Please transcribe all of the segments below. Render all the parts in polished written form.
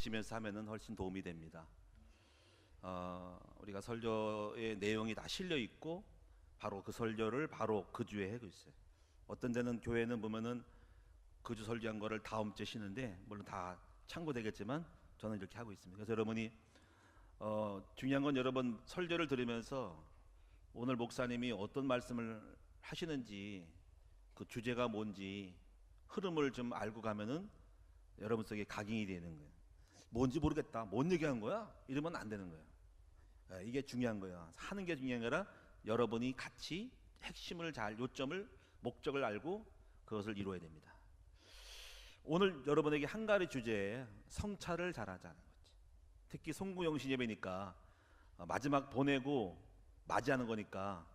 보시면서 하면은 훨씬 도움이 됩니다. 우리가 설교의 내용이 다 실려 있고 바로 그 설교를 바로 그 주에 하고 있어요. 어떤 데는 교회는 보면은 그 주 설교한 거를 다음 주에 쉬는데, 물론 다 참고되겠지만 저는 이렇게 하고 있습니다. 그래서 여러분이 중요한 건 여러분 설교를 들으면서 오늘 목사님이 어떤 말씀을 하시는지, 그 주제가 뭔지 흐름을 좀 알고 가면은 여러분 속에 각인이 되는 거예요. 뭔지 모르겠다, 뭔 얘기한 거야? 이러면 안 되는 거예요. 이게 중요한 거예요. 하는 게 중요한 거라 여러분이 같이 핵심을 잘, 요점을, 목적을 알고 그것을 이루어야 됩니다. 오늘 여러분에게 한 가지 주제에 성찰을 잘하자는 거지. 특히 송구영신 예배니까 마지막 보내고 맞이하는 거니까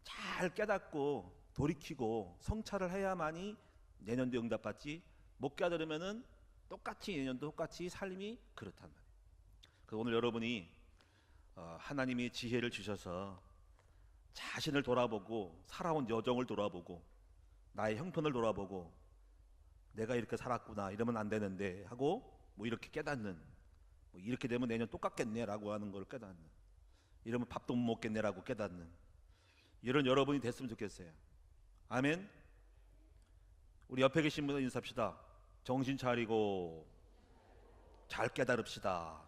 잘 깨닫고 돌이키고 성찰을 해야만이 내년도 응답받지, 못 깨달으면은 똑같이 내년도 똑같이 삶이 그렇단 말이에요. 그래서 오늘 여러분이 하나님이 지혜를 주셔서 자신을 돌아보고 살아온 여정을 돌아보고 나의 형편을 돌아보고 내가 이렇게 살았구나, 이러면 안 되는데 하고 뭐 이렇게 깨닫는, 뭐 이렇게 되면 내년 똑같겠네라고 하는 걸 깨닫는, 이러면 밥도 못 먹겠네라고 깨닫는, 이런 여러분이 됐으면 좋겠어요. 아멘. 우리 옆에 계신 분들 인사합시다. 정신 차리고 잘 깨달읍시다.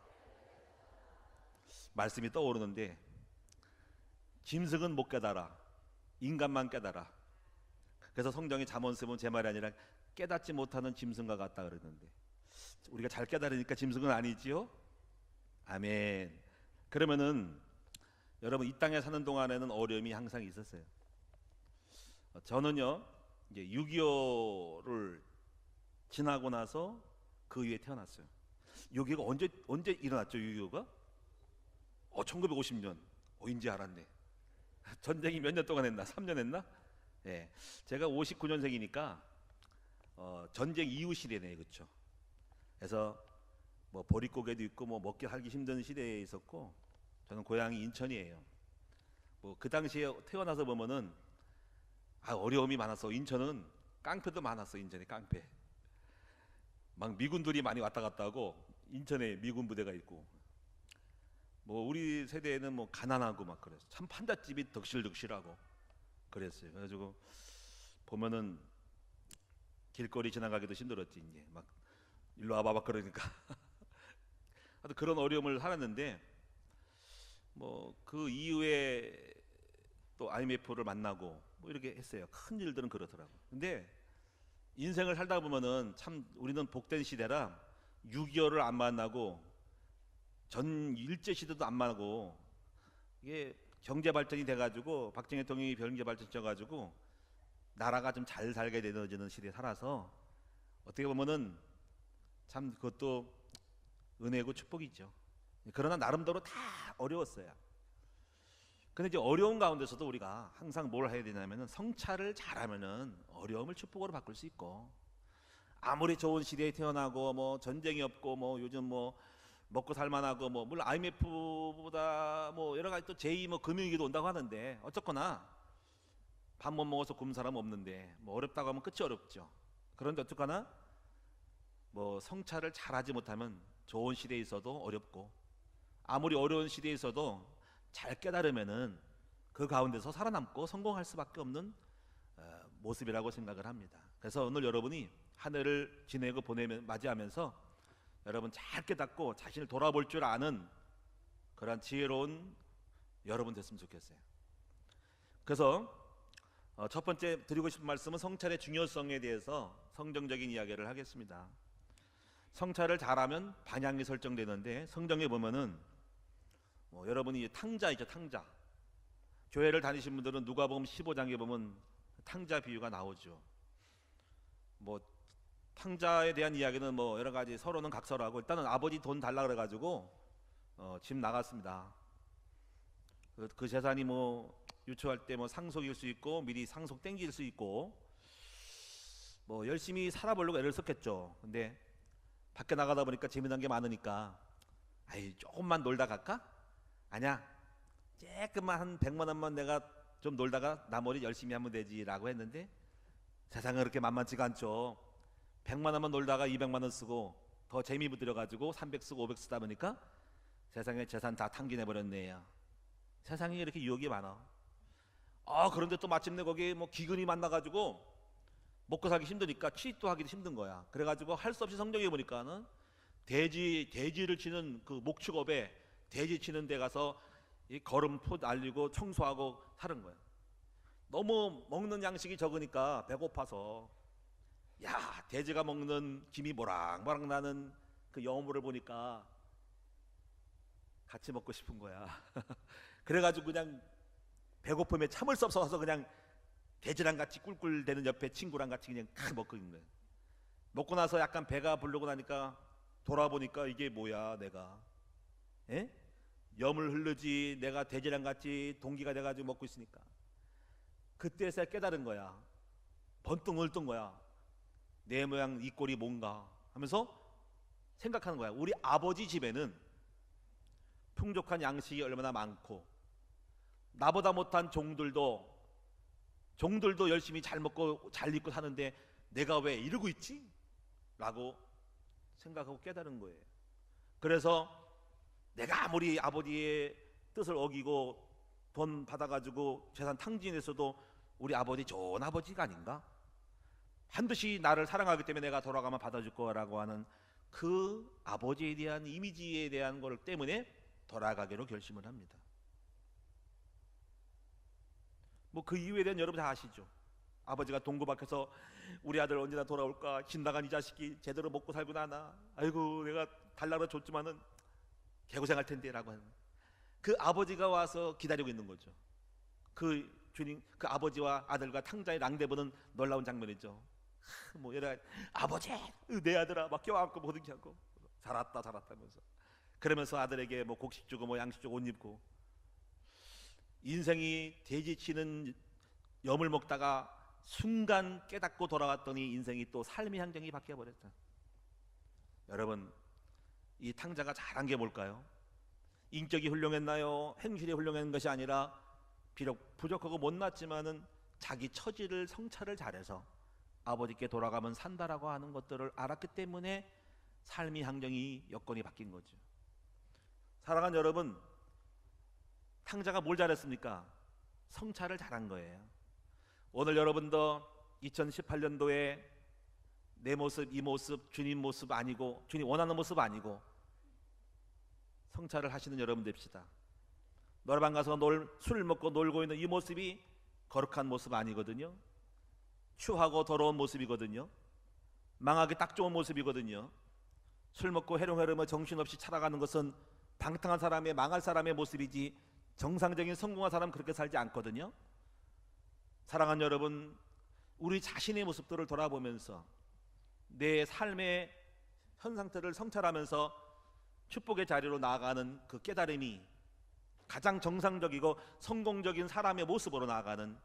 말씀이 떠오르는데, 짐승은 못 깨달아, 인간만 깨달아. 그래서 성경에 잠언 쓰면 제 말이 아니라 깨닫지 못하는 짐승과 같다 그러는데, 우리가 잘 깨달으니까 짐승은 아니지요? 아멘. 그러면은 여러분 이 땅에 사는 동안에는 어려움이 항상 있었어요. 저는요 이제 6.25를 지나고 나서 그 위에 태어났어요. 6.25가 언제 일어났죠? 6.25가 1950년. 인지 알았네. 전쟁이 몇 년 동안 했나? 3년 했나? 예. 제가 59년생이니까 전쟁 이후 시대네, 그렇죠? 그래서 뭐 보릿고개도 있고 뭐 먹기 살기 힘든 시대에 있었고, 저는 고향이 인천이에요. 뭐 그 당시에 태어나서 보면은 어려움이 많았어. 인천은 깡패도 많았어. 인천에 깡패. 막 미군들이 많이 왔다 갔다 하고, 인천에 미군 부대가 있고, 뭐 우리 세대에는 뭐 가난하고 막 그랬어. 참 판잣집이 덕실덕실하고 그랬어요. 그래가지고 보면은 길거리 지나가기도 힘들었지. 이제 막 일로 와봐 막 그러니까. 하여튼 그런 어려움을 살았는데, 뭐 그 이후에 또 IMF를 만나고 뭐 이렇게 했어요. 큰 일들은 그렇더라고. 근데 인생을 살다 보면은 참 우리는 복된 시대라 6.25를 안 만나고 전 일제 시대도 안 만나고, 이게 경제 발전이 돼가지고 박정희 대통령이 경제 발전 시켜가지고 나라가 좀 잘 살게 되어지는 시대에 살아서 어떻게 보면은 참 그것도 은혜고 축복이죠. 그러나 나름대로 다 어려웠어요. 근데 이제 어려운 가운데서도 우리가 항상 뭘 해야 되냐면은 성찰을 잘하면은 어려움을 축복으로 바꿀 수 있고, 아무리 좋은 시대에 태어나고 뭐 전쟁이 없고 뭐 요즘 뭐 먹고 살만하고 뭐 물론 IMF보다 뭐 여러 가지 또 제2 뭐 금융위기도 온다고 하는데, 어쨌거나 밥 못 먹어서 굶는 사람 없는데 뭐 어렵다고 하면 끝이 어렵죠. 그런데 어쨌거나 뭐 성찰을 잘하지 못하면 좋은 시대에 있어도 어렵고, 아무리 어려운 시대에 있어도 잘 깨달으면은 그 가운데서 살아남고 성공할 수밖에 없는 모습이라고 생각을 합니다. 그래서 오늘 여러분이 한 해를 지내고 보내면 맞이하면서 여러분 잘 깨닫고 자신을 돌아볼 줄 아는 그런 지혜로운 여러분 됐으면 좋겠어요. 그래서 첫 번째 드리고 싶은 말씀은 성찰의 중요성에 대해서 성경적인 이야기를 하겠습니다. 성찰을 잘하면 방향이 설정되는데, 성경에 보면은 여러분이 탕자 있죠, 탕자. 교회를 다니신 분들은 누가복음 15장에 보면 탕자 비유가 나오죠. 뭐 탕자에 대한 이야기는 뭐 여러 가지, 서로는 각서라고, 일단은 아버지 돈 달라 그래가지고 집 나갔습니다. 그 재산이 뭐 유추할 때 뭐 상속일 수 있고 미리 상속 땡길 수 있고, 뭐 열심히 살아보려고 애를 썼겠죠. 근데 밖에 나가다 보니까 재미난 게 많으니까 조금만 놀다 갈까? 아니야, 조금만 한 100만 원만 내가 좀 놀다가 나머지 열심히 하면 되지라고 했는데, 세상은 그렇게 만만치가 않죠. 100만 원만 놀다가 200만 원 쓰고 더 재미 붙들어가지고 300 쓰고 500 쓰다 보니까 세상에 재산 다 탕진해버렸네요. 세상에 이렇게 유혹이 많아. 그런데 또 마침내 거기에 뭐 기근이 만나가지고 먹고 살기 힘드니까 취직도 하기도 힘든 거야. 그래가지고 할 수 없이 성경에 보니까는 돼지를 치는 그 목축업에 돼지 치는 데 가서 이 걸음포 날리고 청소하고 사는 거야. 너무 먹는 양식이 적으니까 배고파서 돼지가 먹는 김이 모락모락 나는 그 여물을 보니까 같이 먹고 싶은 거야. 그래가지고 그냥 배고픔에 참을 수 없어서 그냥 돼지랑 같이 꿀꿀대는 옆에 친구랑 같이 그냥 먹고 있는 거야. 먹고 나서 약간 배가 부르고 나니까 돌아보니까 이게 뭐야, 내가 염을 흐르지 내가 돼지랑 같이 동기가 돼가지고 먹고 있으니까 그때서야 깨달은 거야. 번뜩 놀던 거야. 내 모양 이 꼴이 뭔가 하면서 생각하는 거야. 우리 아버지 집에는 풍족한 양식이 얼마나 많고 나보다 못한 종들도 열심히 잘 먹고 잘 입고 사는데 내가 왜 이러고 있지? 라고 생각하고 깨달은 거예요. 그래서 내가 아무리 아버지의 뜻을 어기고 돈 받아가지고 재산 탕진했어도 우리 아버지 좋은 아버지가 아닌가? 반드시 나를 사랑하기 때문에 내가 돌아가면 받아줄 거라고 하는 그 아버지에 대한 이미지에 대한 것 때문에 돌아가기로 결심을 합니다. 뭐 그 이유에 대한 여러분 다 아시죠? 아버지가 동고 밖에서 우리 아들 언제나 돌아올까? 신나간 이 자식이 제대로 먹고 살고 나나? 아이고 내가 달라고 줬지만은 개고생할 텐데 라고 하는 그 아버지가 와서 기다리고 있는 거죠. 그 주님, 그 아버지와 아들과 탕자의 랑대보는 놀라운 장면이죠. 뭐 얘가 아버지 내 아들아 막 껴안고 보든지 하고 잘았다 하면서 그러면서 아들에게 뭐 곡식 주고 뭐 양식 주고 옷 입고 인생이 돼지치는 염을 먹다가 순간 깨닫고 돌아왔더니 인생이 또 삶의 향정이 바뀌어 버렸다. 여러분 이 탕자가 잘한 게 뭘까요? 인격이 훌륭했나요? 행실이 훌륭한 것이 아니라 비록 부족하고 못났지만은 자기 처지를 성찰을 잘해서 아버지께 돌아가면 산다라고 하는 것들을 알았기 때문에 삶의 향정이 여건이 바뀐 거죠. 사랑하는 여러분, 탕자가 뭘 잘했습니까? 성찰을 잘한 거예요. 오늘 여러분도 2018년도에 내 모습, 이 모습, 주님 모습 아니고 주님 원하는 모습 아니고 성찰을 하시는 여러분 됩시다. 노래방 가서 술 먹고 놀고 있는 이 모습이 거룩한 모습 아니거든요. 추하고 더러운 모습이거든요. 망하기 딱 좋은 모습이거든요. 술 먹고 해롱해롱 정신없이 살아가는 것은 방탕한 사람의 망할 사람의 모습이지 정상적인 성공한 사람은 그렇게 살지 않거든요. 사랑하는 여러분, 우리 자신의 모습들을 돌아보면서 내 삶의 현 상태를 성찰하면서 축복의 자리로 나아가는 그 깨달음이 가장 정상적이고 성공적인 사람의 모습으로 나아가는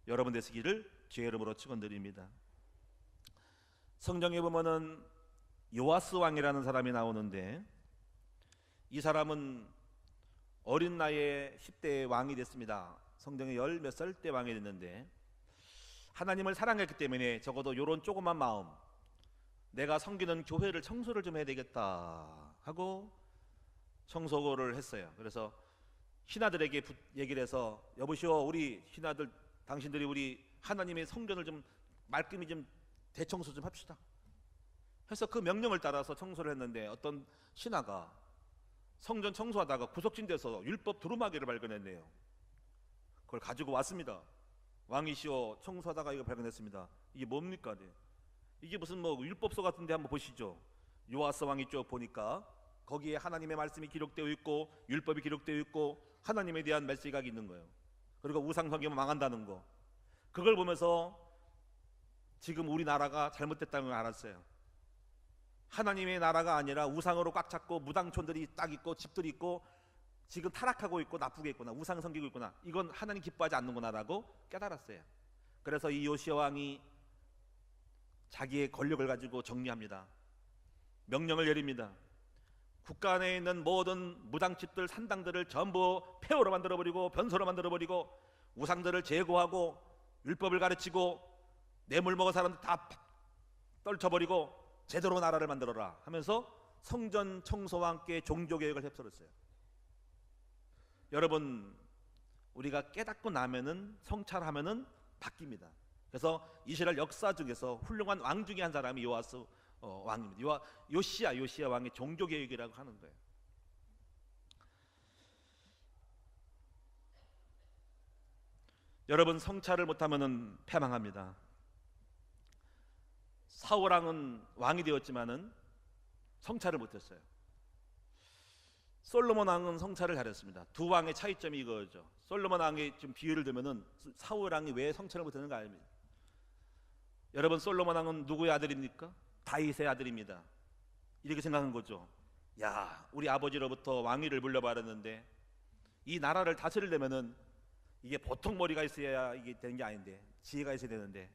여러분 되시기를 주의 이름으로 축원드립니다. 성경에 보면은 요아스 왕이라는 사람이 나오는데 이 사람은 어린 나이에 10대에 왕이 됐습니다. 성경에 10 몇 살 때 왕이 됐는데 하나님을 사랑했기 때문에 적어도 이런 조그만 마음, 내가 섬기는 교회를 청소를 좀 해야 되겠다 하고 청소를 했어요. 그래서 신하들에게 얘기를 해서 여보시오, 우리 신하들 당신들이 우리 하나님의 성전을 좀 말끔히 좀 대청소 좀 합시다 해서 그 명령을 따라서 청소를 했는데 어떤 신하가 성전 청소하다가 구석진데서 율법 두루마기를 발견했네요. 그걸 가지고 왔습니다. 왕이시오, 청소하다가 이거 발견했습니다. 이게 뭡니까? 이게 무슨 뭐 율법서 같은데 한번 보시죠. 요아스 왕이 쭉 보니까 거기에 하나님의 말씀이 기록되어 있고 율법이 기록되어 있고 하나님에 대한 메시지가 있는 거예요. 그리고 우상 섬기면 망한다는 거, 그걸 보면서 지금 우리나라가 잘못됐다는 걸 알았어요. 하나님의 나라가 아니라 우상으로 꽉 찼고 무당촌들이 딱 있고 집들이 있고 지금 타락하고 있고 나쁘게 있구나, 우상 섬기고 있구나, 이건 하나님 기뻐하지 않는구나라고 깨달았어요. 그래서 이 요시야 왕이 자기의 권력을 가지고 정리합니다. 명령을 내립니다. 국가 안에 있는 모든 무당집들 산당들을 전부 폐허로 만들어버리고 변소로 만들어버리고 우상들을 제거하고 율법을 가르치고 뇌물 먹은 사람들 다 떨쳐버리고 제대로 나라를 만들어라 하면서 성전 청소와 함께 종교개혁을 휩쓸었어요. 여러분, 우리가 깨닫고 나면은, 성찰하면은 바뀝니다. 그래서 이스라엘 역사 중에서 훌륭한 왕 중에 한 사람이 요아스 왕입니다. 요시야 왕의 종교개혁이라고 하는 거예요. 여러분, 성찰을 못하면은 패망합니다. 사울 왕은 왕이 되었지만은 성찰을 못했어요. 솔로몬 왕은 성찰을 잘했습니다. 두 왕의 차이점이 이거죠. 솔로몬 왕이 좀 비유를 들면은 사울 왕이 왜 성찰을 못했는가 아닙니다. 여러분, 솔로몬 왕은 누구의 아들입니까? 다윗의 아들입니다. 이렇게 생각한 거죠. 야, 우리 아버지로부터 왕위를 물려받았는데 이 나라를 다스리려면은 이게 보통 머리가 있어야 이게 되는 게 아닌데, 지혜가 있어야 되는데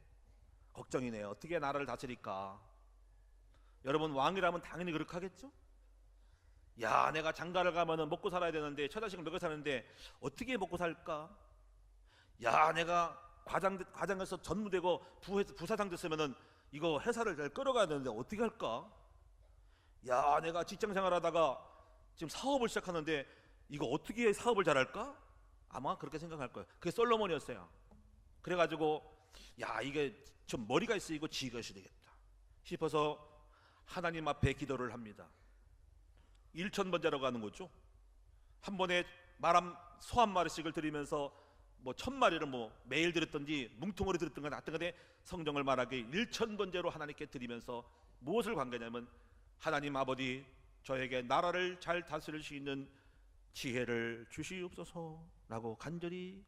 걱정이네요. 어떻게 나라를 다스릴까? 여러분, 왕이라면 당연히 그렇게 하겠죠? 야, 내가 장가를 가면은 먹고 살아야 되는데, 처자식을 먹여 사는데 어떻게 먹고 살까? 야, 내가 과장해서 전무되고 부사장 됐으면은 이거 회사를 잘 끌어가야 되는데 어떻게 할까? 야, 내가 직장 생활하다가 지금 사업을 시작하는데 이거 어떻게 사업을 잘할까? 아마 그렇게 생각할 거예요. 그게 솔로몬이었어요. 그래가지고 야, 이게 좀 머리가 있으고 지혜가 있어야 되겠다 싶어서 하나님 앞에 기도를 합니다. 1,000번제라고 하는 거죠. 한 번에 소 한 마리씩을 드리면서 뭐 1,000마리를 뭐 매일 드렸던지 뭉텅으로 드렸던 건 낫던 건데, 성경을 말하기 1,000번제로 하나님께 드리면서 무엇을 관계냐면, 하나님 아버지, 저에게 나라를 잘 다스릴 수 있는 지혜를 주시옵소서라고 간절히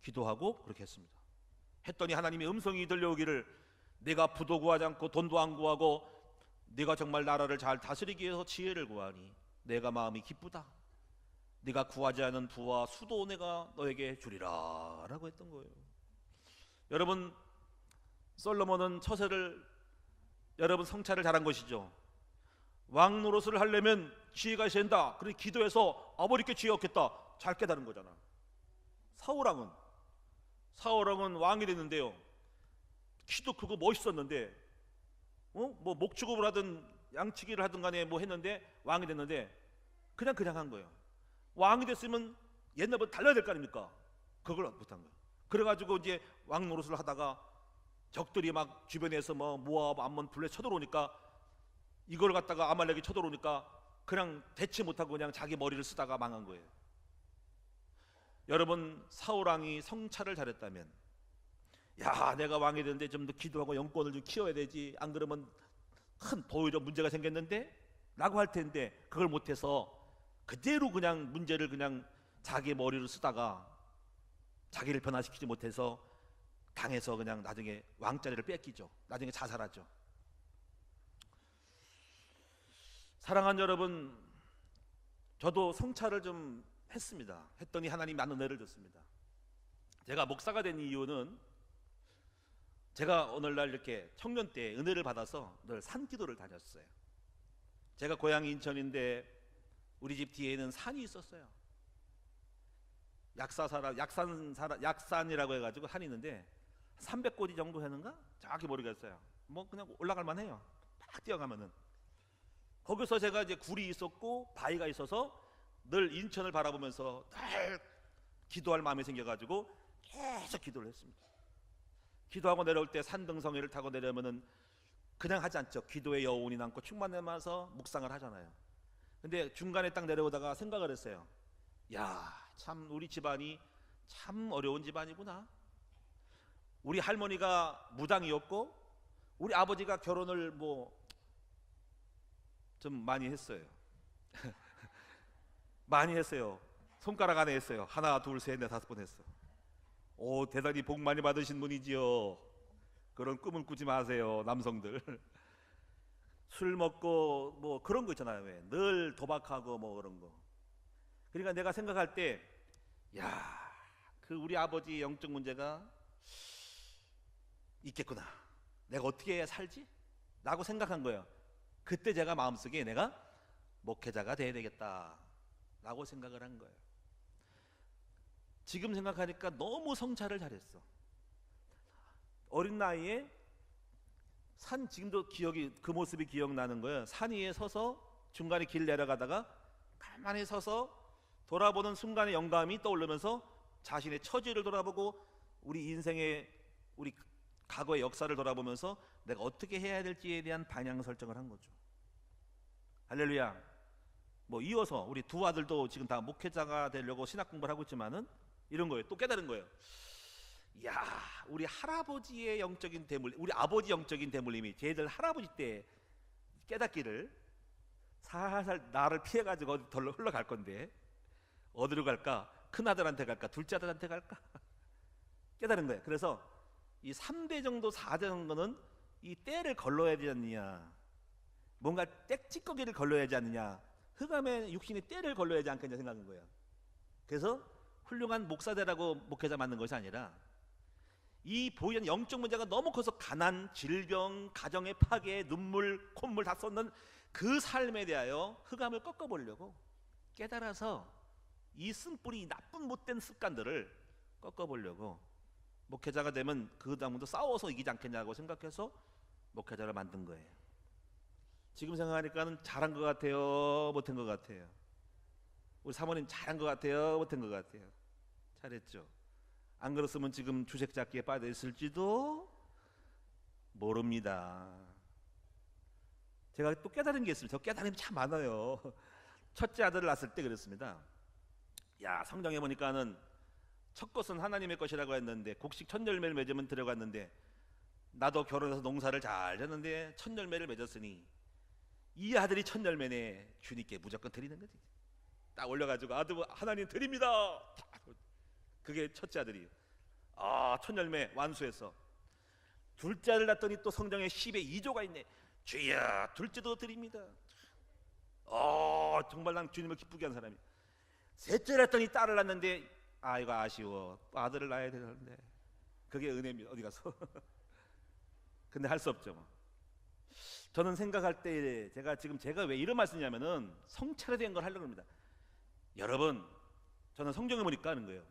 기도하고 그렇게 했습니다. 했더니 하나님의 음성이 들려오기를, 내가 부도 구하지 않고 돈도 안 구하고 네가 정말 나라를 잘 다스리기 위해서 지혜를 구하니 내가 마음이 기쁘다. 네가 구하지 않은 부와 수도 내가 너에게 주리라 라고 했던 거예요. 여러분, 솔로몬은 처세를, 여러분 성찰을 잘한 것이죠. 왕 노릇을 하려면 지혜가 있어야 된다. 그래서 기도해서 아버지께 지혜 얻겠다. 잘 깨달은 거잖아. 사울 왕은 왕이 됐는데요, 키도 크고 멋있었는데 뭐 목축업을 하든 양치기를 하든 간에 뭐 했는데 왕이 됐는데 그냥 한 거예요. 왕이 됐으면 옛날보다 달라야 될 거 아닙니까? 그걸 못한 거예요. 그래가지고 이제 왕 노릇을 하다가 적들이 막 주변에서 뭐 모압, 암몬, 블레 쳐들어오니까, 이걸 갖다가 아말렉이 쳐들어오니까 그냥 대치 못하고 그냥 자기 머리를 쓰다가 망한 거예요. 여러분, 사울 왕이 성찰을 잘했다면, 야, 내가 왕이 되는데 좀 더 기도하고 영권을 좀 키워야 되지, 안 그러면 더 오히려 문제가 생겼는데 라고 할 텐데, 그걸 못해서 그대로 그냥 문제를 그냥 자기 머리를 쓰다가 자기를 변화시키지 못해서 당해서 그냥 나중에 왕자리를 뺏기죠. 나중에 자살하죠. 사랑하는 여러분, 저도 성찰을 좀 했습니다. 했더니 하나님이 많은 은혜를 줬습니다. 제가 목사가 된 이유는, 제가 오늘날 이렇게 청년 때 은혜를 받아서 늘 산기도를 다녔어요. 제가 고향이 인천인데 우리 집 뒤에는 산이 있었어요. 약산이라고 해가지고 산이 있는데 300고지 정도 되는가? 정확히 모르겠어요. 뭐 그냥 올라갈 만해요. 막 뛰어가면은. 거기서 제가 이제 굴이 있었고 바위가 있어서 늘 인천을 바라보면서 늘 기도할 마음이 생겨가지고 계속 기도를 했습니다. 기도하고 내려올 때 산등성이를 타고 내려오면은 그냥 하지 않죠. 기도의 여운이 남고 충만하면서 묵상을 하잖아요. 근데 중간에 딱 내려오다가 생각을 했어요. 야, 참 우리 집안이 참 어려운 집안이구나. 우리 할머니가 무당이었고 우리 아버지가 결혼을 뭐 좀 많이 했어요. 많이 했어요. 손가락 안에 했어요. 하나, 둘, 셋, 넷, 5번 했어. 오, 대단히 복 많이 받으신 분이지요. 그런 꿈을 꾸지 마세요, 남성들. 술 먹고 뭐 그런 거 있잖아요. 왜? 늘 도박하고 뭐 그런 거. 그러니까 내가 생각할 때, 야, 그 우리 아버지 영적 문제가 있겠구나. 내가 어떻게 해야 살지? 라고 생각한 거예요. 그때 제가 마음속에 내가 목회자가 돼야 되겠다 라고 생각을 한 거예요. 지금 생각하니까 너무 성찰을 잘했어. 어린 나이에 산 지금도 그 모습이 기억나는 거예요. 산 위에 서서 중간에 길 내려가다가 가만히 서서 돌아보는 순간의 영감이 떠오르면서 자신의 처지를 돌아보고 우리 인생의 우리 과거의 역사를 돌아보면서 내가 어떻게 해야 될지에 대한 방향 설정을 한 거죠. 할렐루야. 뭐 이어서 우리 두 아들도 지금 다 목회자가 되려고 신학 공부를 하고 있지만은 이런 거예요. 또 깨달은 거예요. 야, 우리 할아버지의 영적인 대물림, 우리 아버지 영적인 대물림이 쟤들 할아버지 때 깨닫기를 살살 나를 피해가지고 어디 덜 흘러갈 건데 어디로 갈까? 큰 아들한테 갈까? 둘째 아들한테 갈까? 깨달은 거예요. 그래서 이 3대 정도 4대 정도는 이 때를 걸러야 되지 않느냐, 뭔가 떼찌꺼기를 걸러야 하지 않느냐, 흑암의 육신의 때를 걸러야 하지 않겠냐 생각한 거예요. 그래서 훌륭한 목사되라고 목회자 만든 것이 아니라 이 보이는 영적 문제가 너무 커서 가난, 질병, 가정의 파괴, 눈물, 콧물 다 쏟는 그 삶에 대하여 흑암을 꺾어보려고 깨달아서 이 쓴뿌리 나쁜 못된 습관들을 꺾어보려고 목회자가 되면 그 다음부터 싸워서 이기지 않겠냐고 생각해서 목회자를 만든 거예요. 지금 생각하니까는 잘한 것 같아요, 못한 것 같아요? 우리 사모님 잘한 것 같아요, 못한 것 같아요? 잘했죠. 안 그랬으면 지금 주색 잡기에 빠져 있을지도 모릅니다. 제가 또 깨달은 게 있습니다. 저 깨달은 게 참 많아요. 첫째 아들을 낳았을 때 그랬습니다. 야, 성경에 보니까는 첫 것은 하나님의 것이라고 했는데 곡식 첫 열매를 맺으면 들어갔는데 나도 결혼해서 농사를 잘 했는데 첫 열매를 맺었으니 이 아들이 첫 열매네, 주님께 무조건 드리는 거지. 딱 올려가지고 아들 하나님 드립니다. 그게 첫째 아들이에요. 첫 열매 완수했어. 둘째 아들 낳았더니 또 성경에 10의 2조가 있네. 주여 둘째도 드립니다. 정말 난 주님을 기쁘게 하는 사람이야. 셋째 낳았더니 딸을 낳았는데 이거 아쉬워, 아들을 낳아야 되는데. 그게 은혜입니다. 어디 가서. 근데 할 수 없죠. 뭐. 저는 생각할 때 제가 왜 이런 말 쓰냐면은 성찰에 대한 걸 하려고 합니다. 여러분, 저는 성경에 보니까 하는 거예요.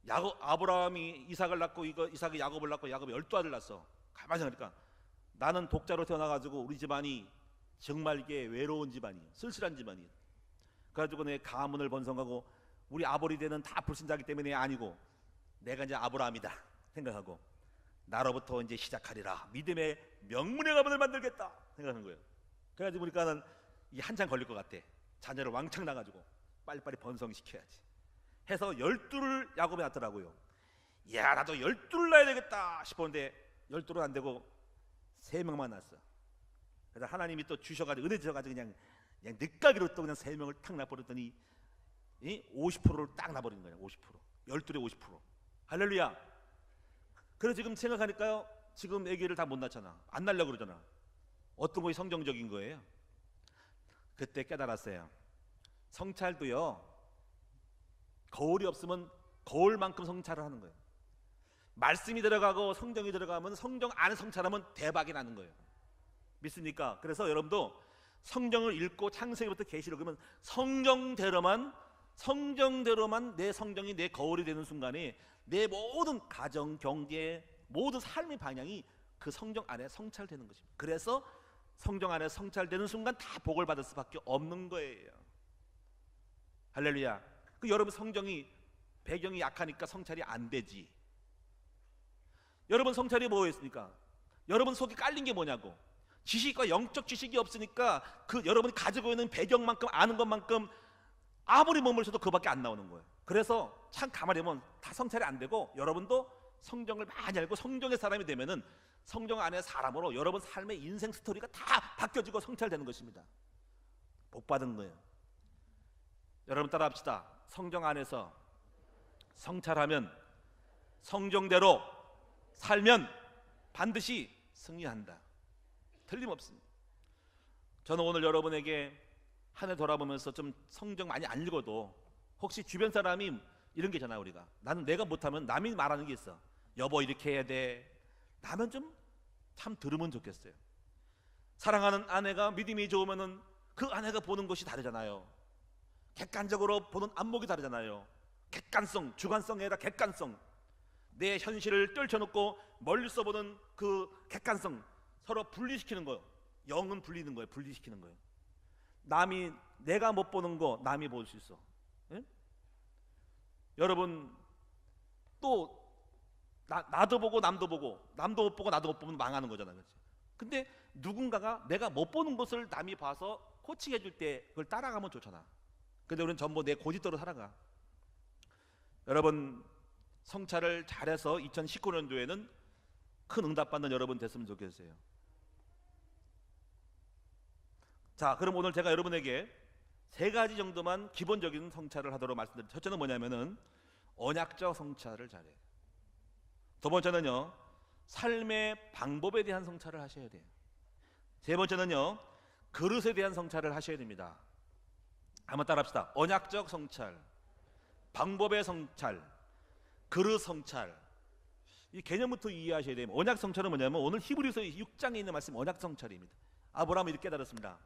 아브라함이 이삭을 낳고 이삭이 야곱을 낳고 야곱이 12아들 낳았어. 가만히 생각하니까 나는 독자로 태어나가지고 우리 집안이 정말 이게 외로운 집안이에요. 쓸쓸한 집안이에요. 그래가지고 내 가문을 번성하고 우리 아버지들은 다 불신자기 때문에 아니고 내가 이제 아브라함이다 생각하고 나로부터 이제 시작하리라, 믿음의 명문의 가문을 만들겠다 생각하는 거예요. 그래가지고 보니까는 이 한참 걸릴 것 같아. 자녀를 왕창 낳아가지고 빨리빨리 번성시켜야지 해서 12를 야곱이 낳더라고요. 야, 나도 12를 낳아야 되겠다 싶었는데 12는 안 되고 3명만 낳았어. 그래서 하나님이 또 주셔가지고 은혜 주셔가지고 그냥 늦가기로 또 그냥 3명을 탁 낳아버렸더니 50%를 딱 낳아버린 거예요. 50%, 12에 50%. 할렐루야. 그래서 지금 생각하니까요, 지금 아기를 다 못 낳잖아. 안 낳으려고 그러잖아. 어떤 것이 성경적인 거예요? 그때 깨달았어요. 성찰도요, 거울이 없으면 거울만큼 성찰을 하는 거예요. 말씀이 들어가고 성경이 들어가면 성경 안에 성찰하면 대박이 나는 거예요. 믿습니까? 그래서 여러분도 성경을 읽고 창세기부터 계시록 그러면 성경대로만 내 성경이 내 거울이 되는 순간에 내 모든 가정, 경제, 모든 삶의 방향이 그 성경 안에 성찰되는 것입니다. 그래서 성경 안에 성찰되는 순간 다 복을 받을 수밖에 없는 거예요. 할렐루야. 여러분 성경이 배경이 약하니까 성찰이 안 되지. 여러분 성찰이 뭐였습니까? 여러분 속에 깔린 게 뭐냐고. 지식과 영적 지식이 없으니까 여러분이 가지고 있는 배경만큼 아는 것만큼 아무리 머물러도 그밖에 안 나오는 거예요. 그래서 참 가만히 보면 다 성찰이 안 되고 여러분도 성경을 많이 알고 성경의 사람이 되면은 성경 안의 사람으로 여러분 삶의 인생 스토리가 다 바뀌어지고 성찰되는 것입니다. 복 받은 거예요. 여러분 따라합시다. 성경 안에서 성찰하면 성경대로 살면 반드시 승리한다. 틀림없습니다. 저는 오늘 여러분에게 한 해 돌아보면서 좀 성경 많이 안 읽어도 혹시 주변 사람이 이런 게 있잖아. 우리가 나는 내가 못하면 남이 말하는 게 있어. 여보 이렇게 해야 돼. 나면 좀 참 들으면 좋겠어요. 사랑하는 아내가 믿음이 좋으면은 그 아내가 보는 것이 다르잖아요. 객관적으로 보는 안목이 다르잖아요. 객관성, 주관성이 아니라 객관성. 내 현실을 떨쳐놓고 멀리서 보는 그 객관성, 서로 분리시키는 거예요. 영은 분리는 거예요. 분리시키는 거예요. 남이 내가 못 보는 거 남이 볼 수 있어. 예? 여러분 또 나도 보고 남도 보고 남도 못 보고 나도 못 보면 망하는 거잖아요. 그렇지? 근데 누군가가 내가 못 보는 것을 남이 봐서 코칭해 줄 때 그걸 따라가면 좋잖아. 근데 우리는 전부 내 고집대로 살아가. 여러분 성찰을 잘해서 2019년도에는 큰 응답받는 여러분 됐으면 좋겠어요. 자, 그럼 오늘 제가 여러분에게 세 가지 정도만 기본적인 성찰을 하도록 말씀드립니다. 첫째는 뭐냐면은 언약적 성찰을 잘해요. 두 번째는요, 삶의 방법에 대한 성찰을 하셔야 돼요. 세 번째는요, 그릇에 대한 성찰을 하셔야 됩니다. 한번 따라합시다. 언약적 성찰, 방법의 성찰, 그릇 성찰. 이 개념부터 이해하셔야 돼요. 언약 성찰은 뭐냐면 오늘 히브리서 6장에 있는 말씀 언약 성찰입니다. 아브라함이 이렇게 깨달았습니다.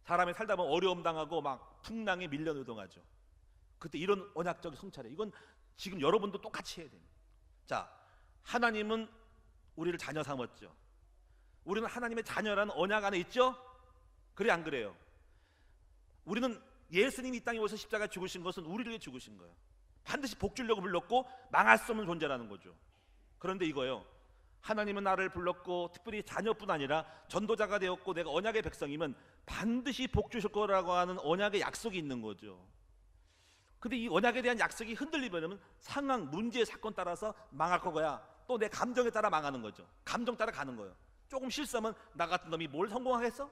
사람이 살다 보면 어려움 당하고 막 풍랑에 밀려 노동하죠. 그때 이런 언약적 성찰이에요. 이건 지금 여러분도 똑같이 해야 됩니다. 자, 하나님은 우리를 자녀 삼았죠. 우리는 하나님의 자녀라는 언약 안에 있죠? 그래 안 그래요? 우리는 예수님이 이 땅에 오셔서 십자가에 죽으신 것은 우리를 위해 죽으신 거예요. 반드시 복 주려고 불렀고 망할 수 없는 존재라는 거죠. 그런데 이거요, 하나님은 나를 불렀고 특별히 자녀뿐 아니라 전도자가 되었고 내가 언약의 백성이면 반드시 복 주실 거라고 하는 언약의 약속이 있는 거죠. 근데 이 언약에 대한 약속이 흔들리면 상황, 문제, 사건 따라서 망할 거고야 또 내 감정에 따라 망하는 거죠. 감정 따라 가는 거예요. 조금 실수하면 나 같은 놈이 뭘 성공하겠어?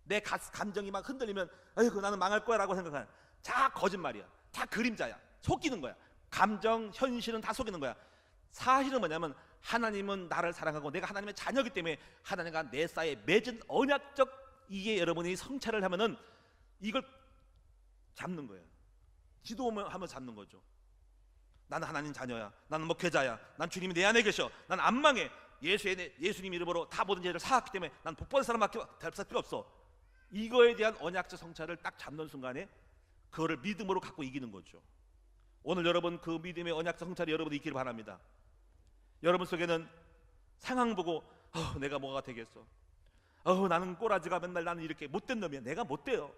내 감정이 막 흔들리면 아이고 나는 망할 거야 라고 생각하는, 다 거짓말이야. 다 그림자야. 속이는 거야. 감정, 현실은 다 속이는 거야. 사실은 뭐냐면 하나님은 나를 사랑하고 내가 하나님의 자녀이기 때문에 하나님과 내 사이에 맺은 언약적, 이게 여러분이 성찰을 하면은 이걸 잡는 거예요. 기도하면 잡는 거죠. 나는 하나님 자녀야. 나는 목회자야. 난 주님이 내 안에 계셔. 난 안 망해. 예수님 이름으로 다 모든 죄를 사왔기 때문에 난 복받은 사람밖에 될 필요 없어. 이거에 대한 언약적 성찰을 딱 잡는 순간에 그거를 믿음으로 갖고 이기는 거죠. 오늘 여러분 그 믿음의 언약적 성찰이 여러분이 있기를 바랍니다. 여러분 속에는 상황 보고 내가 뭐가 되겠어. 나는 꼬라지가 맨날 나는 이렇게 못된 놈이야. 내가 못돼요.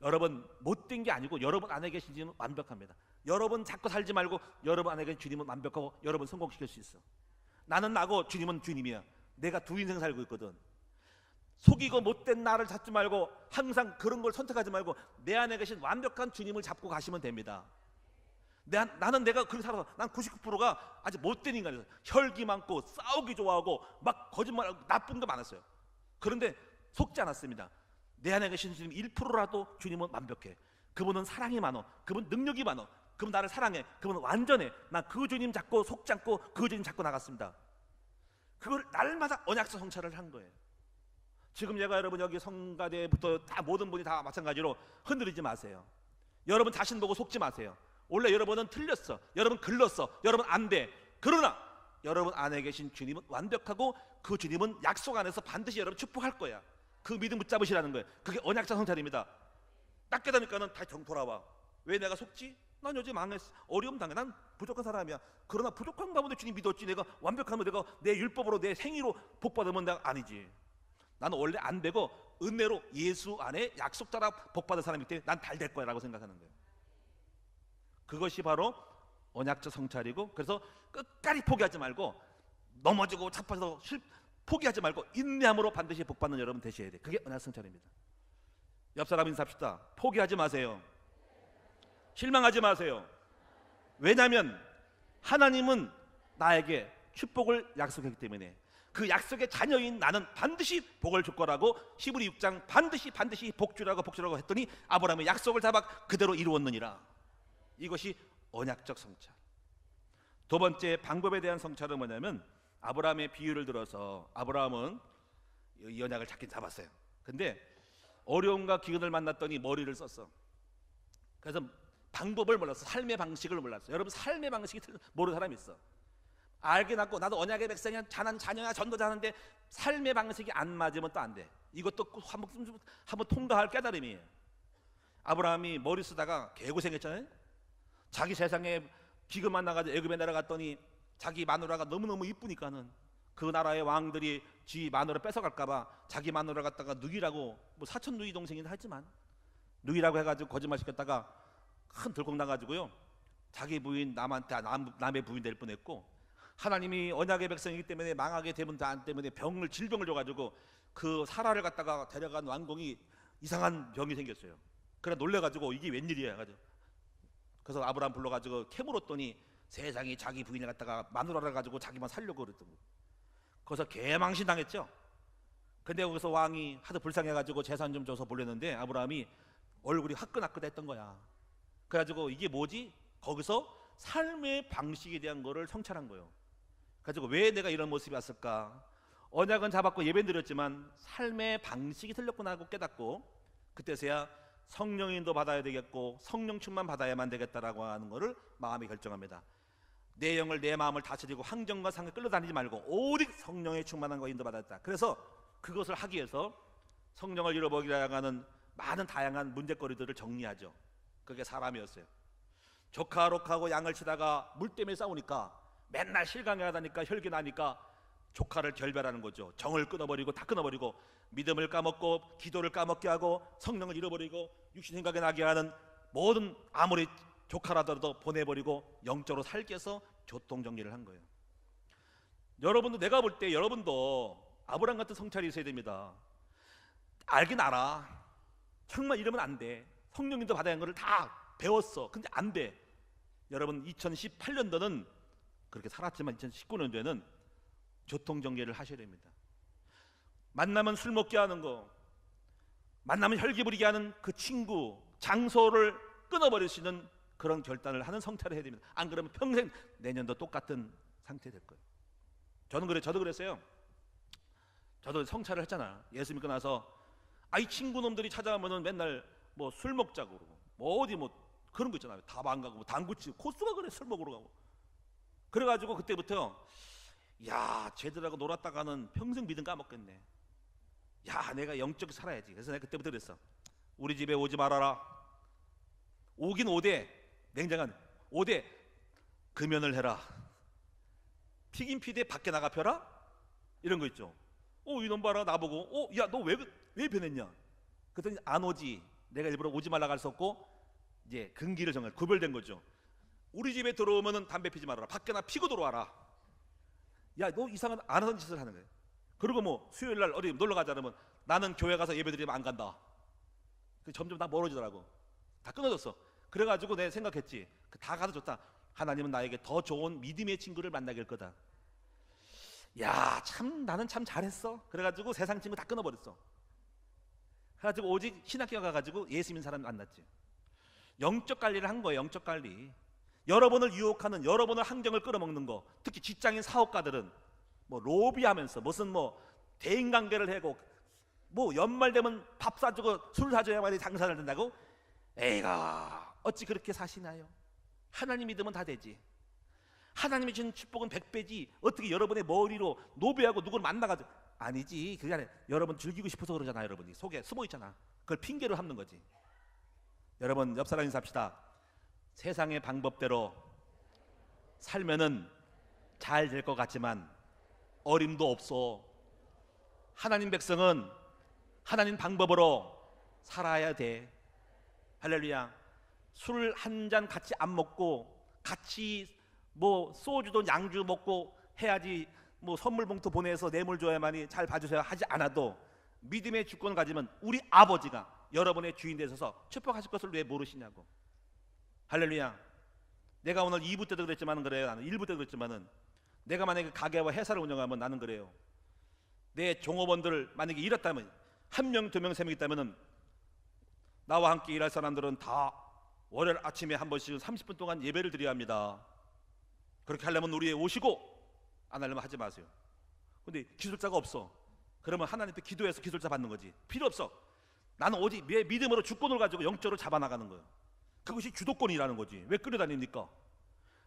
여러분 못된 게 아니고 여러분 안에 계신 주님은 완벽합니다. 여러분 자꾸 살지 말고 여러분 안에 계신 주님은 완벽하고 여러분 성공시킬 수 있어. 나는 나고 주님은 주님이야. 내가 두 인생 살고 있거든. 속이고 못된 나를 찾지 말고 항상 그런 걸 선택하지 말고 내 안에 계신 완벽한 주님을 잡고 가시면 됩니다. 나는 내가 그렇게 살아서 난 99%가 아주 못된 인간이었어요. 혈기 많고 싸우기 좋아하고 막 거짓말하고 나쁜 거 많았어요. 그런데 속지 않았습니다. 내 안에 계신 주님 1%라도 주님은 완벽해. 그분은 사랑이 많어. 그분 능력이 많어. 그분 나를 사랑해. 그분은 완전해. 난 그 주님 잡고 속지 않고 그 주님 잡고 나갔습니다. 그걸 날마다 언약적 성찰을 한 거예요. 지금 제가 여러분 여기 성가대부터 다 모든 분이 다 마찬가지로 흔들리지 마세요. 여러분 자신 보고 속지 마세요. 원래 여러분은 틀렸어. 여러분 글렀어. 여러분 안 돼. 그러나 여러분 안에 계신 주님은 완벽하고 그 주님은 약속 안에서 반드시 여러분 축복할 거야. 그 믿음 붙잡으시라는 거예요. 그게 언약적 성찰입니다. 딱 깨닫니까는 다 돌아와. 왜 내가 속지? 난 요즘 망했어. 어려움 당해. 난 부족한 사람이야. 그러나 부족한 가운데 주님 믿었지. 내가 완벽하면 내가 내 율법으로 내 생의로 복 받으면 내가 아니지. 나는 원래 안 되고 은혜로 예수 안에 약속 따라 복 받은 사람이기 때문에 난 잘 될 거야 라고 생각하는 거예요. 그것이 바로 언약적 성찰이고, 그래서 끝까지 포기하지 말고 넘어지고 자빠져서 포기하지 말고 인내함으로 반드시 복 받는 여러분 되셔야 돼. 그게 언약 성찰입니다. 옆 사람 인사합시다. 포기하지 마세요. 실망하지 마세요. 왜냐하면 하나님은 나에게 축복을 약속했기 때문에 그 약속의 자녀인 나는 반드시 복을 줄 거라고 히브리 6장 반드시 복주라고 했더니 아브라함의 약속을 잡아 그대로 이루었느니라. 이것이 언약적 성찰. 두 번째 방법에 대한 성찰은 뭐냐면 아브라함의 비유를 들어서 아브라함은 이 언약을 잡았어요. 근데 어려움과 기근을 만났더니 머리를 썼어. 그래서 방법을 몰랐어. 삶의 방식을 몰랐어. 여러분 삶의 방식이 모르는 사람이 있어. 알게 낳고 나도 언약의 백성이야, 자녀야, 전도자하는데 삶의 방식이 안 맞으면 또 안 돼. 이것도 한번 통과할 깨달음이에요. 아브라함이 머리 쓰다가 개고생했잖아요. 자기 세상에 기근 만나가지고 애굽에 내려갔더니 자기 마누라가 너무너무 이쁘니까는 그 나라의 왕들이 지 마누라 뺏어갈까봐 자기 마누라 갖다가 누이라고, 뭐 사촌 누이 동생이긴 하지만 누이라고 해가지고 거짓말 시켰다가 큰 들고 나가지고요, 자기 부인 남한테 남의 부인 될 뻔했고, 하나님이 언약의 백성이기 때문에 망하게 되면 안 때문에 질병을 줘가지고 그 사라를 갖다가 데려간 왕궁이 이상한 병이 생겼어요. 그래 놀래가지고 이게 웬일이야 해가지고, 그래서 아브라함 불러가지고 캐물었더니 세상에 자기 부인을 갖다가 마누라를 가지고 자기만 살려고 그랬던 거예요. 거기서 개망신 당했죠. 근데 거기서 왕이 하도 불쌍해가지고 재산 좀 줘서 보냈는데 아브라함이 얼굴이 화끈화끈했던 거야. 그래가지고 이게 뭐지? 거기서 삶의 방식에 대한 거를 성찰한 거예요. 그래가지고 왜 내가 이런 모습이 왔을까? 언약은 잡았고 예배 드렸지만 삶의 방식이 틀렸구나 하고 깨닫고, 그때서야 성령인도 받아야 되겠고 성령 충만 받아야만 되겠다라고 하는 거를 마음에 결정합니다. 내 영을 내 마음을 다스리고 환경과 상에 끌려다니지 말고 오직 성령의 충만한 거 인도받았다. 그래서 그것을 하기 위해서 성령을 잃어버리려 하는 많은 다양한 문제거리들을 정리하죠. 그게 사람이었어요. 조카록하고 양을 치다가 물 때문에 싸우니까 맨날 실강해 하다니까 혈기 나니까 조카를 결별하는 거죠. 정을 끊어버리고 다 끊어버리고 믿음을 까먹고 기도를 까먹게 하고 성령을 잃어버리고 육신 생각이 나게 하는 모든, 아무리 조카라더라도 보내버리고 영적으로 살게 해서 교통정리를 한 거예요. 여러분도, 내가 볼 때 여러분도 아브라함 같은 성찰이 있어야 됩니다. 알긴 알아. 정말 이러면 안 돼. 성령님도 받아야 하는 거를 다 배웠어. 근데 안 돼. 여러분 2018년도는 그렇게 살았지만 2019년도에는 교통정리를 하셔야 됩니다. 만나면 술 먹게 하는 거, 만나면 혈기 부리게 하는 그 친구, 장소를 끊어버릴 수 있는 그런 결단을 하는 성찰을 해야 됩니다. 안 그러면 평생 내년도 똑같은 상태 될 거예요. 저도 그랬어요. 저도 성찰을 했잖아. 예수 믿고 나서 이 친구 놈들이 찾아오면은 맨날 뭐 술 먹자고 그러고 뭐 어디 뭐 그런 거 있잖아요. 다방 가고 뭐 당구 치고 코스가 그래 술 먹으러 가고. 그래가지고 그때부터 야 쟤들하고 놀았다가는 평생 믿음 까먹겠네. 야 내가 영적으로 살아야지. 그래서 내가 그때부터 그랬어. 우리 집에 오지 말아라. 오긴 오되 냉장한 오되 금연을 해라. 튀김 피대 밖에 나가 펴라. 이런 거 있죠. 이놈 봐라 나보고 야 너 왜 변했냐. 그랬더니 안 오지. 내가 일부러 오지 말라고 할 수 없고 이제 금기를 정할 구별된 거죠. 우리 집에 들어오면은 담배 피지 말아라. 밖에나 피고 들어와라. 야 너 이상한 안 하던 짓을 하는 거예요. 그리고 뭐 수요일 날 어디 놀러 가자 그러면 나는 교회 가서 예배드리면 안 간다. 점점 다 멀어지더라고. 다 끊어졌어. 그래가지고 내가 생각했지. 다 가서 좋다. 하나님은 나에게 더 좋은 믿음의 친구를 만나게 할 거다. 야 참 나는 참 잘했어. 그래가지고 세상 친구 다 끊어버렸어. 그래가지고 오직 신학교 가가지고 예수 믿는 사람 만났지. 영적 관리를 한 거예요. 영적 관리. 여러분을 유혹하는, 여러분을 환경을 끌어먹는 거, 특히 직장인 사업가들은 뭐 로비하면서 무슨 뭐 대인관계를 하고 뭐 연말 되면 밥 사주고 술 사줘야만 장사를 된다고. 에이가 어찌 그렇게 사시나요? 하나님 믿으면 다 되지. 하나님이 주는 축복은 100배지 어떻게 여러분의 머리로 노배하고 누구를 만나가지고. 아니지. 그게 아니라 여러분 즐기고 싶어서 그러잖아. 여러분이 속에 숨어있잖아. 그걸 핑계로 삼는 거지. 여러분 옆 사람 인사합시다. 세상의 방법대로 살면은 잘 될 것 같지만 어림도 없어. 하나님 백성은 하나님 방법으로 살아야 돼. 할렐루야. 술 한 잔 같이 안 먹고 같이 뭐 소주도 양주 먹고 해야지, 뭐 선물 봉투 보내서 뇌물 줘야만이 잘 봐주세요 하지 않아도 믿음의 주권을 가지면 우리 아버지가 여러분의 주인 되셔서 축복하실 것을 왜 모르시냐고. 할렐루야. 내가 오늘 2부 때도 그랬지만은 그래요. 나는 1부 때도 그랬지만은 내가 만약에 가게와 회사를 운영하면 나는 그래요. 내 종업원들 만약에 일했다면 1명, 2명, 3명 있다면은 나와 함께 일할 사람들은 다 월요일 아침에 한 번씩 30분 동안 예배를 드려야 합니다. 그렇게 하려면 우리에 오시고 안 하려면 하지 마세요. 근데 기술자가 없어. 그러면 하나님께 기도해서 기술자 받는 거지. 필요 없어. 나는 오직 내 믿음으로 주권을 가지고 영적으로 잡아나가는 거예요. 그것이 주도권이라는 거지. 왜 끌어다닙니까?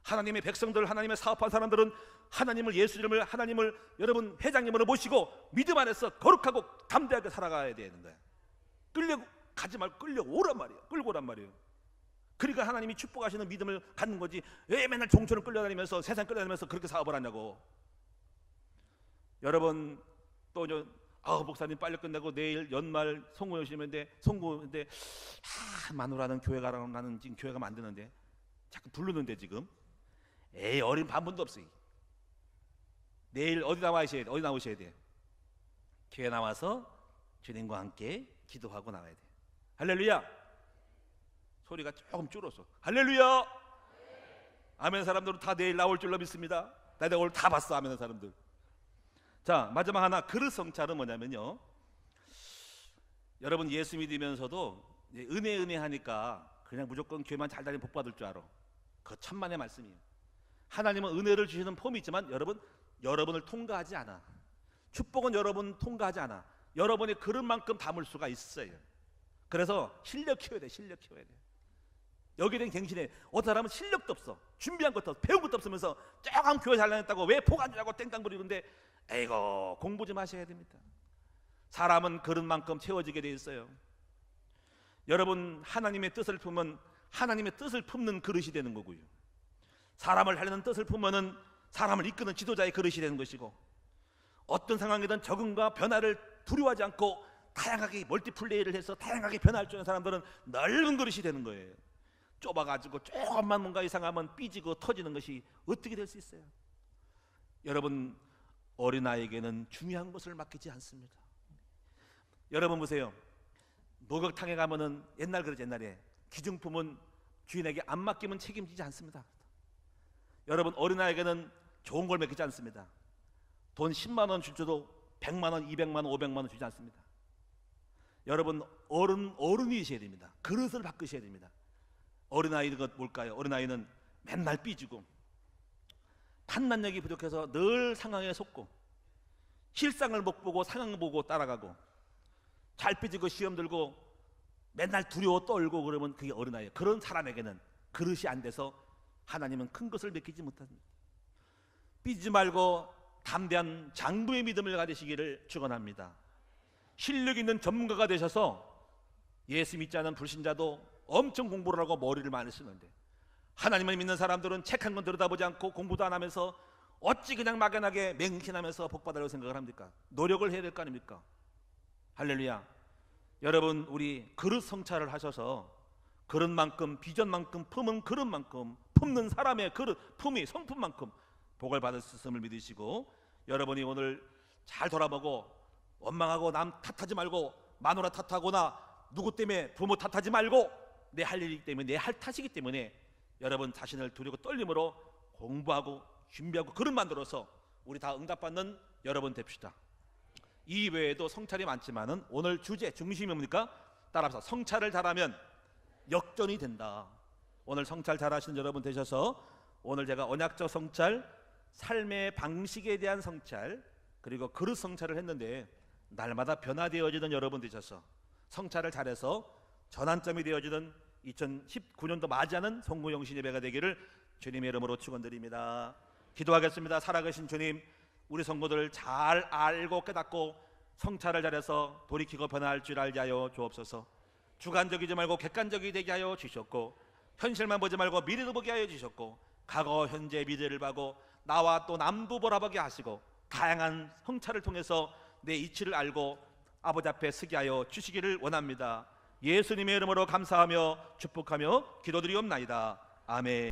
하나님의 백성들, 하나님의 사업한 사람들은 하나님을, 예수 이름을, 하나님을 여러분 회장님으로 모시고 믿음 안에서 거룩하고 담대하게 살아가야 되는 거야. 끌려가지 말고 끌려오란 말이에요. 끌고 오란 말이에요. 그러니까 하나님이 축복하시는 믿음을 갖는 거지. 왜 맨날 종처럼 끌려다니면서 세상 끌려다니면서 그렇게 사업을 하냐고. 여러분 또 목사님 빨리 끝내고 내일 연말 송구 오시는데 송구인데 마누라는 교회 가라고 나는 지금 교회가 만드는데 자꾸 부르는데 지금 에이 어린 반분도 없어요. 내일 어디 나와셔야 돼? 어디 나오셔야 돼? 교회 나와서 주님과 함께 기도하고 나와야 돼. 할렐루야. 소리가 조금 줄었어. 할렐루야. 아멘. 사람들은 다 내일 나올 줄로 믿습니다. 내가 오늘 다 봤어. 아멘. 사람들. 자, 마지막 하나, 그릇 성찰은 뭐냐면요, 여러분 예수 믿으면서도 은혜 하니까 그냥 무조건 교회만 잘 다니면 복 받을 줄 알아. 그거 천만의 말씀이에요. 하나님은 은혜를 주시는 폼이 있지만 여러분을 통과하지 않아. 축복은 여러분 통과하지 않아. 여러분이 그릇만큼 담을 수가 있어요. 그래서 실력 키워야 돼. 실력 키워야 돼. 여기에 대한 갱신해. 어떤 사람은 실력도 없어. 준비한 것도 없어. 배운 것도 없으면서 조금 교회 잘 다녔다고 왜 복 안 주냐고 땡땅 부리는데, 에이고 공부 좀 하셔야 됩니다. 사람은 그릇만큼 채워지게 돼 있어요. 여러분 하나님의 뜻을 품으면 하나님의 뜻을 품는 그릇이 되는 거고요. 사람을 하려는 뜻을 품으면은 사람을 이끄는 지도자의 그릇이 되는 것이고, 어떤 상황이든 적응과 변화를 두려워하지 않고 다양하게 멀티플레이를 해서 다양하게 변화할 줄 아는 사람들은 넓은 그릇이 되는 거예요. 좁아가지고 조금만 뭔가 이상하면 삐지고 터지는 것이 어떻게 될 수 있어요? 여러분 어린아이에게는 중요한 것을 맡기지 않습니다. 여러분 보세요. 목욕탕에 가면은 옛날 그러죠. 옛날에 기증품은 주인에게 안 맡기면 책임지지 않습니다. 여러분 어린아이에게는 좋은 걸 맡기지 않습니다. 돈 10만 원 줄 때도 100만 원, 200만 원, 500만 원 주지 않습니다. 여러분 어른이셔야 됩니다. 그릇을 바꾸셔야 됩니다. 어린아이는 것 뭘까요? 어린아이는 맨날 삐지고 판단력이 부족해서 늘 상황에 속고 실상을 못 보고 상황 보고 따라가고 잘 삐지고 시험 들고 맨날 두려워 떨고 그러면 그게 어린아이예요. 그런 사람에게는 그릇이 안 돼서 하나님은 큰 것을 맡기지 못합니다. 삐지지 말고 담대한 장부의 믿음을 가지시기를 축원합니다. 실력 있는 전문가가 되셔서 예수 믿지 않은 불신자도 엄청 공부를 하고 머리를 많이 쓰는데, 하나님을 믿는 사람들은 책 한 권 들여다보지 않고 공부도 안 하면서 어찌 그냥 막연하게 맹신하면서 복받으려고 생각을 합니까? 노력을 해야 될 거 아닙니까? 할렐루야. 여러분 우리 그릇 성찰을 하셔서 그릇만큼 비전만큼 품은 그릇만큼 품는 사람의 그릇 품이 성품만큼 복을 받을 수 있음을 믿으시고, 여러분이 오늘 잘 돌아보고 원망하고 남 탓하지 말고 마누라 탓하거나 누구 때문에 부모 탓하지 말고 내 할 일이기 때문에 내 할 탓이기 때문에 여러분 자신을 두려고 떨림으로 공부하고 준비하고 그릇 만들어서 우리 다 응답받는 여러분 됩시다. 이 외에도 성찰이 많지만은 오늘 주제 중심이 뭡니까? 따라서 성찰을 잘하면 역전이 된다. 오늘 성찰 잘하시는 여러분 되셔서 오늘 제가 언약적 성찰, 삶의 방식에 대한 성찰, 그리고 그릇 성찰을 했는데 날마다 변화되어지는 여러분 되셔서 성찰을 잘해서 전환점이 되어지는 2019년도 맞이하는 성모영신 예배가 되기를 주님의 이름으로 축원드립니다. 기도하겠습니다. 살아계신 주님, 우리 성도들 잘 알고 깨닫고 성찰을 잘해서 돌이키고 변화할 줄 알게 하여 주옵소서. 주관적이지 말고 객관적이 되게 하여 주셨고, 현실만 보지 말고 미래도 보게 하여 주셨고, 과거 현재 미래를 보고 나와 또 남도 바라보게 하시고 다양한 성찰을 통해서 내 이치를 알고 아버지 앞에 서게 하여 주시기를 원합니다. 예수님의 이름으로 감사하며 축복하며 기도드리옵나이다. 아멘.